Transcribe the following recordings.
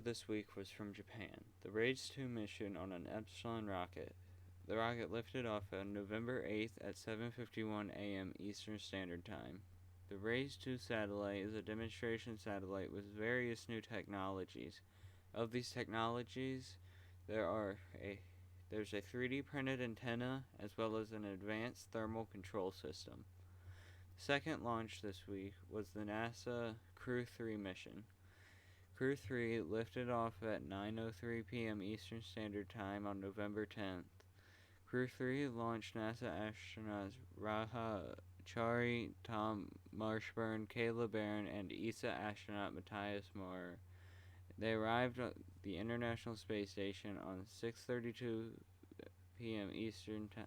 this week was from Japan. The Raise 2 mission on an Epsilon rocket. The rocket lifted off on November 8th at 7:51 a.m. Eastern Standard Time. The Raise 2 satellite is a demonstration satellite with various new technologies. Of these technologies, there's a 3D printed antenna as well as an advanced thermal control system. The second launch this week was the NASA Crew 3 mission. Crew 3 lifted off at 9:03 p.m. Eastern Standard Time on November 10th. Crew 3 launched NASA astronauts Raha Chari, Tom Marshburn, Kayla Barron, and ESA astronaut Matthias Maurer. They arrived at the International Space Station on 6:32 p.m. Eastern Time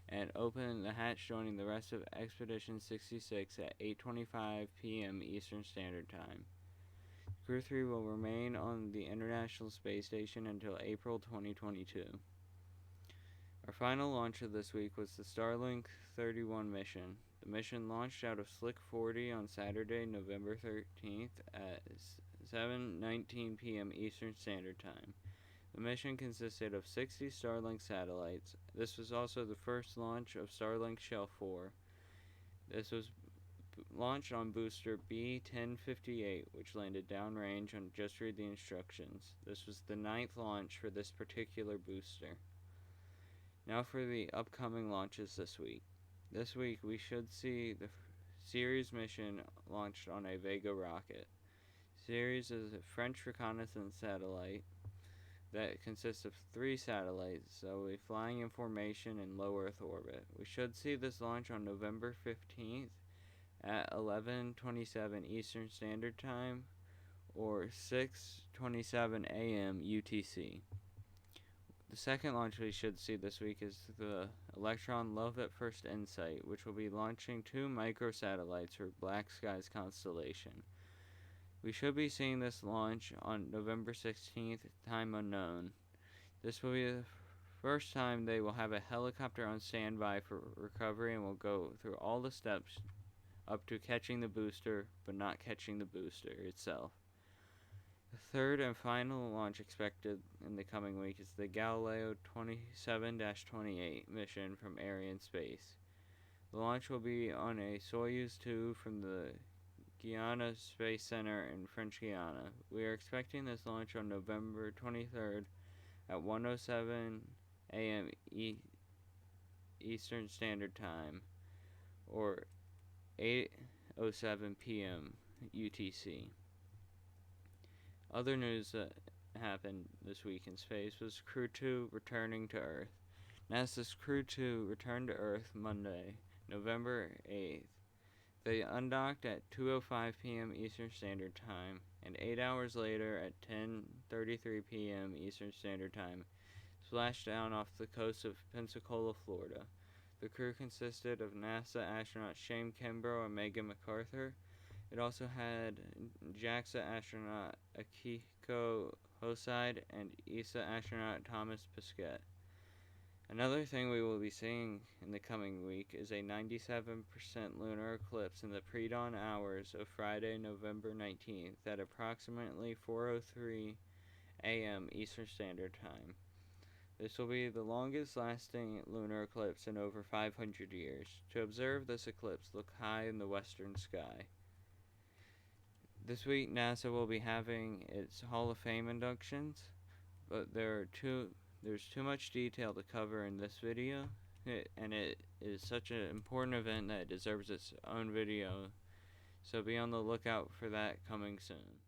and opened the hatch, joining the rest of Expedition 66 at 8:25 p.m. Eastern Standard Time. Crew 3 will remain on the International Space Station until April 2022. Our final launch of this week was the Starlink 31 mission. The mission launched out of Slick 40 on Saturday, November 13th at 7:19 p.m. Eastern Standard Time. The mission consisted of 60 Starlink satellites. This was also the first launch of Starlink Shell 4. This was launched on booster B1058, which landed downrange on just read the instructions. This was the 9th launch for this particular booster. Now for the upcoming launches this week. This week we should see the Ceres mission launched on a Vega rocket. Ceres is a French reconnaissance satellite that consists of 3 satellites that will be flying in formation in low Earth orbit. We should see this launch on November 15th at 11:27 Eastern Standard Time or 6:27 a.m. UTC. The second launch we should see this week is the Electron Love at First Insight, which will be launching 2 microsatellites for Black Skies constellation. We should be seeing this launch on November 16th, time unknown. This will be the first time they will have a helicopter on standby for recovery and will go through all the steps up to catching the booster, but not catching the booster itself. The third and final launch expected in the coming week is the Galileo 27-28 mission from Arianespace. The launch will be on a Soyuz 2 from the Guiana Space Center in French Guiana. We are expecting this launch on November 23rd at 1:07 a.m. Eastern Standard Time or 8:07 p.m. UTC. Other news that happened this week in space was Crew 2 returning to Earth. NASA's Crew 2 returned to Earth Monday, November 8th. They undocked at 2:05 p.m. Eastern Standard Time, and 8 hours later at 10:33 p.m. Eastern Standard Time, splashed down off the coast of Pensacola, Florida. The crew consisted of NASA astronauts Shane Kimbrough and Megan McArthur. It also had JAXA astronaut Akiko Hoside and ESA astronaut Thomas Pesquet. Another thing we will be seeing in the coming week is a 97% lunar eclipse in the pre-dawn hours of Friday, November 19th at approximately 4:03 a.m. Eastern Standard Time. This will be the longest lasting lunar eclipse in over 500 years. To observe this eclipse, look high in the western sky. This week, NASA will be having its Hall of Fame inductions, but there's too much detail to cover in this video, and it is such an important event that it deserves its own video, so be on the lookout for that coming soon.